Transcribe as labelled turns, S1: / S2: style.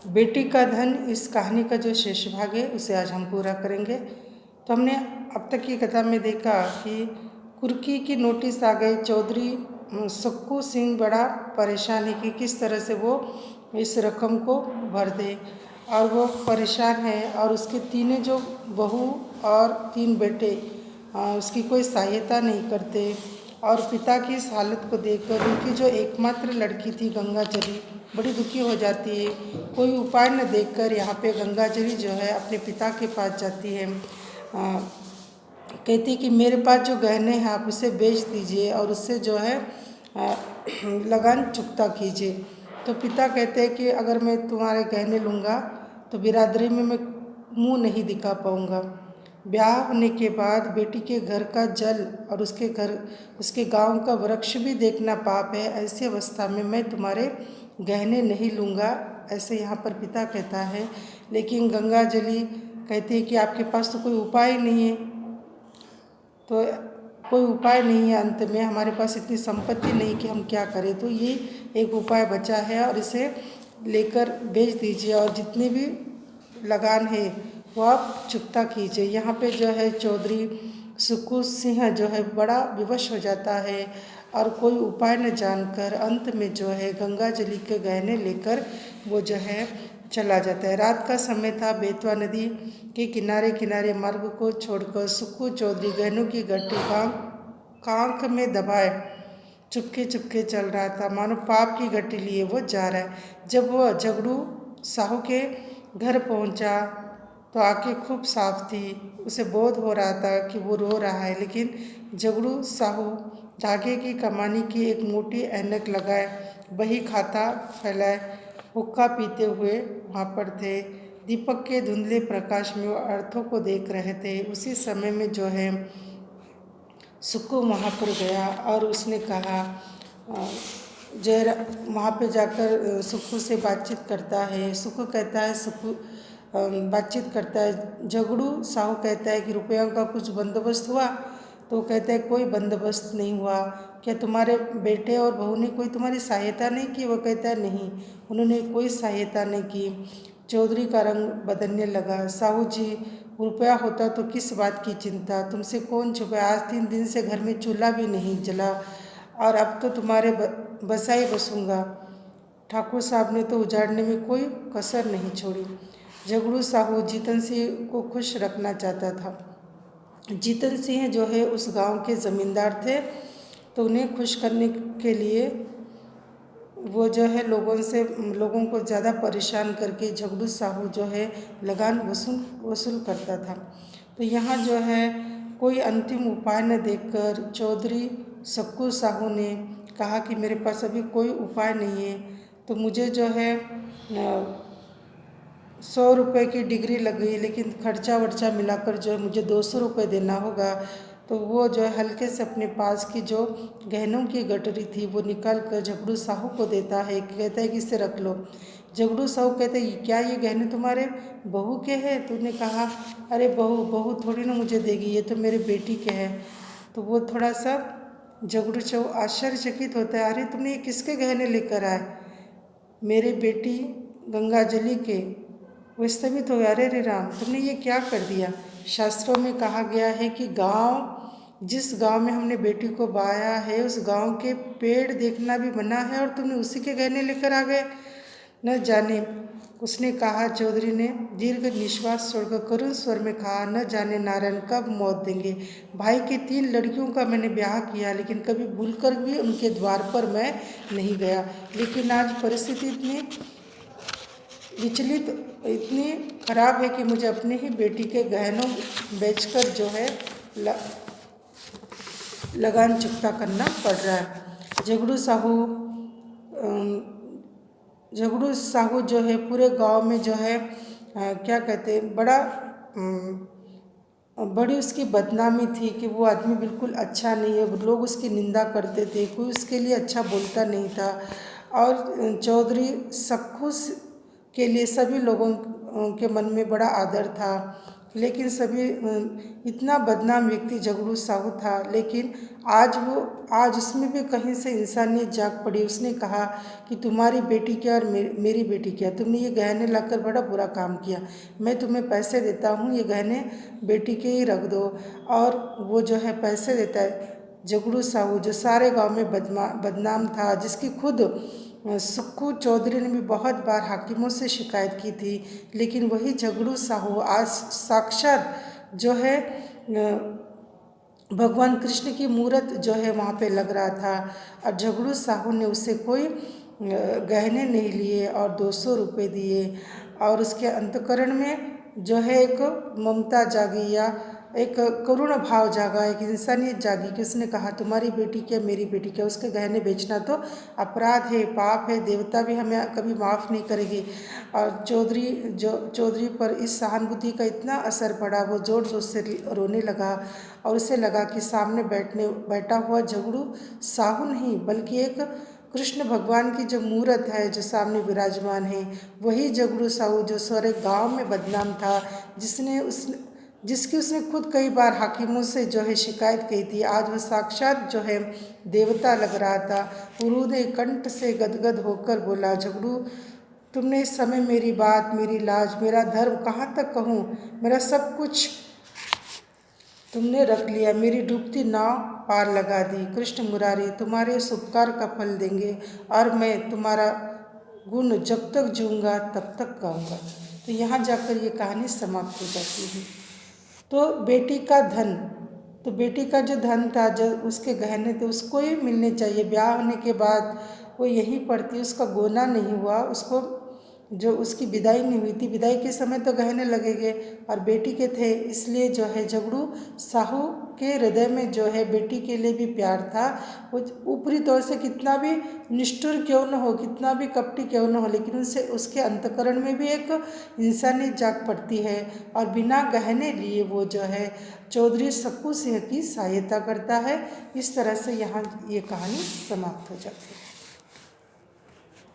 S1: बेटी का धन इस कहानी का जो शेष भाग है उसे आज हम पूरा करेंगे। तो हमने अब तक की कथा में देखा कि कुर्की की नोटिस आ गई। चौधरी सुक्कू सिंह बड़ा परेशान है कि किस तरह से वो इस रकम को भर दे, और वो परेशान है। और उसके तीनों जो बहू और 3 बेटे उसकी कोई सहायता नहीं करते। और पिता की इस हालत को देखकर उनकी जो एकमात्र लड़की थी गंगाजली बड़ी दुखी हो जाती है। कोई उपाय न देखकर यहाँ पे गंगाजली जो है अपने पिता के पास जाती है। कहती कि मेरे पास जो गहने हैं आप उसे बेच दीजिए और उससे जो है लगान चुकता कीजिए। तो पिता कहते हैं कि अगर मैं तुम्हारे गहने लूँगा तो बिरादरी में मैं मुँह नहीं दिखा पाऊँगा। ब्याह होने के बाद बेटी के घर का जल और उसके गांव का वृक्ष भी देखना पाप है। ऐसी अवस्था में मैं तुम्हारे गहने नहीं लूँगा, ऐसे यहाँ पर पिता कहता है। लेकिन गंगाजली कहती है कि आपके पास तो कोई उपाय नहीं है। तो कोई उपाय नहीं है, अंत में हमारे पास इतनी संपत्ति नहीं कि हम क्या करें। तो ये एक उपाय बचा है और इसे लेकर बेच दीजिए और जितनी भी लगान है वो आप चुकता कीजिए। यहाँ पे जो है चौधरी सुक्कू सिंह जो है बड़ा विवश हो जाता है और कोई उपाय न जानकर अंत में जो है गंगाजली के गहने लेकर वो जो है चला जाता है। रात का समय था। बेतवा नदी के किनारे किनारे मार्ग को छोड़कर सुक्कू चौधरी गहनों की गट्टी कांख में दबाए चुपके चुपके चल रहा था, मानो पाप की गट्टी लिए वो जा रहा है। जब वह झगड़ू साहू के घर पहुंचा तो आंखें खूब साफ थी। उसे बोध हो रहा था कि वो रो रहा है, लेकिन झगड़ू साहू धागे की कमानी की एक मोटी ऐनक लगाए बही खाता फैलाए हुक्का पीते हुए वहाँ पर थे। दीपक के धुंधले प्रकाश में वो अर्थों को देख रहे थे। उसी समय में जो है सुक्कू वहाँ पर गया और उसने कहा जय वहाँ पे जाकर सुक्कू से बातचीत करता है। सुक्कू कहता है बातचीत करता है। झगड़ू साहू कहता है कि रुपयों का कुछ बंदोबस्त हुआ? तो कहता है कोई बंदोबस्त नहीं हुआ। क्या तुम्हारे बेटे और बहू ने कोई तुम्हारी सहायता नहीं की? वो कहता है नहीं, उन्होंने कोई सहायता नहीं की। चौधरी का रंग बदलने लगा। साहू जी, रुपया होता तो किस बात की चिंता, तुमसे कौन छुपाए? आज 3 दिन से घर में चूल्हा भी नहीं जला और अब तो तुम्हारे बसाई बसूंगा। ठाकुर साहब ने तो उजाड़ने में कोई कसर नहीं छोड़ी। झगड़ू साहू जीतन सिंह को खुश रखना चाहता था। जीतन सिंह जो है उस गांव के ज़मींदार थे, तो उन्हें खुश करने के लिए वो जो है लोगों को ज़्यादा परेशान करके झगड़ू साहू जो है लगान वसूल करता था। तो यहाँ जो है कोई अंतिम उपाय न देखकर चौधरी सक्कू साहू ने कहा कि मेरे पास अभी कोई उपाय नहीं है, तो मुझे जो है 100 रुपये की डिग्री लग गई, लेकिन खर्चा वर्चा मिलाकर जो है मुझे 200 रुपये देना होगा। तो वो जो है हल्के से अपने पास की जो गहनों की गठरी थी वो निकाल कर झगड़ू साहू को देता है। कहता है कि इसे रख लो। झगड़ू साहू कहते हैं क्या ये गहने तुम्हारे बहू के हैं? तूने कहा अरे बहू थोड़ी ना मुझे देगी, ये तो मेरे बेटी के हैं। तो वो थोड़ा सा झगड़ू साहू आश्चर्यचकित होता है, अरे तुमने ये किसके गहने लेकर आए? मेरे बेटी गंगाजली के। वो स्तंभित हो गया, अरे रे राम, तुमने ये क्या कर दिया? शास्त्रों में कहा गया है कि जिस गांव में हमने बेटी को बाया है उस गांव के पेड़ देखना भी मना है, और तुमने उसी के गहने लेकर आ गए। न जाने, उसने कहा। चौधरी ने दीर्घ निश्वास छोड़कर करुण स्वर में कहा, न जाने नारायण कब मौत देंगे। भाई की 3 लड़कियों का मैंने ब्याह किया, लेकिन कभी भूलकर भी उनके द्वार पर मैं नहीं गया। लेकिन आज परिस्थिति इतनी खराब है कि मुझे अपने ही बेटी के गहनों बेचकर जो है लगान चुकता करना पड़ रहा है। झगड़ू साहू जो है पूरे गांव में जो है क्या कहते हैं बड़ी उसकी बदनामी थी कि वो आदमी बिल्कुल अच्छा नहीं है। लोग उसकी निंदा करते थे, कोई उसके लिए अच्छा बोलता नहीं था। और चौधरी सक्कू के लिए सभी लोगों के मन में बड़ा आदर था लेकिन सभी इतना बदनाम व्यक्ति झगड़ू साहू था, लेकिन आज उसमें भी कहीं से इंसानियत जाग पड़ी। उसने कहा कि तुम्हारी बेटी क्या और मेरी बेटी क्या, तुमने ये गहने लाकर बड़ा बुरा काम किया। मैं तुम्हें पैसे देता हूँ, ये गहने बेटी के ही रख दो। और वो जो है पैसे देता है झगड़ू साहू, जो सारे गांव में बदनाम था, जिसकी खुद सुक्खू चौधरी ने भी बहुत बार हाकिमों से शिकायत की थी, लेकिन वही झगड़ू साहू आज साक्षात जो है भगवान कृष्ण की मूर्त जो है वहाँ पे लग रहा था। और झगड़ू साहू ने उसे कोई गहने नहीं लिए और 200 रुपये दिए, और उसके अंतकरण में जो है एक ममता जागी या एक करुण भाव जागा, एक इंसानियत जागी कि उसने कहा तुम्हारी बेटी क्या मेरी बेटी क्या, उसके गहने बेचना तो अपराध है, पाप है, देवता भी हमें कभी माफ़ नहीं करेगी। और चौधरी पर इस सहानुभूति का इतना असर पड़ा, वो ज़ोर ज़ोर से रोने लगा और उसे लगा कि सामने बैठा हुआ झगड़ू साहू नहीं बल्कि एक कृष्ण भगवान की जो मूर्त है जो सामने विराजमान है, वही झगड़ू साहू जो सारे गांव में बदनाम था, जिसकी उसने खुद कई बार हाकिमों से जो है शिकायत की थी। आज वह साक्षात जो है देवता लग रहा था। उन्होंने कंठ से गदगद होकर बोला, झगड़ू तुमने इस समय मेरी बात, मेरी लाज, मेरा धर्म कहाँ तक कहूँ, मेरा सब कुछ तुमने रख लिया, मेरी डूबती नाव पार लगा दी। कृष्ण मुरारी तुम्हारे इस उपकार का फल देंगे और मैं तुम्हारा गुण जब तक जीऊँगा तब तक गाऊँगा। तो यहाँ जाकर ये कहानी समाप्त हो जाती है। तो बेटी का धन, तो बेटी का जो धन था, जो उसके गहने थे, उसको ही मिलने चाहिए। ब्याह होने के बाद वो यहीं पड़ती, उसका गोना नहीं हुआ, उसको जो उसकी विदाई नहीं हुई थी, विदाई के समय तो गहने लगेंगे और बेटी के थे, इसलिए जो है झगड़ू साहू के हृदय में जो है बेटी के लिए भी प्यार था। वो ऊपरी तौर से कितना भी निष्ठुर क्यों न हो, कितना भी कपटी क्यों न हो, लेकिन उसके अंतकरण में भी एक इंसानियत जाग पड़ती है और बिना गहने लिए वो जो है चौधरी सक्कू सिंह की सहायता करता है। इस तरह से यहाँ ये कहानी समाप्त हो जाती है।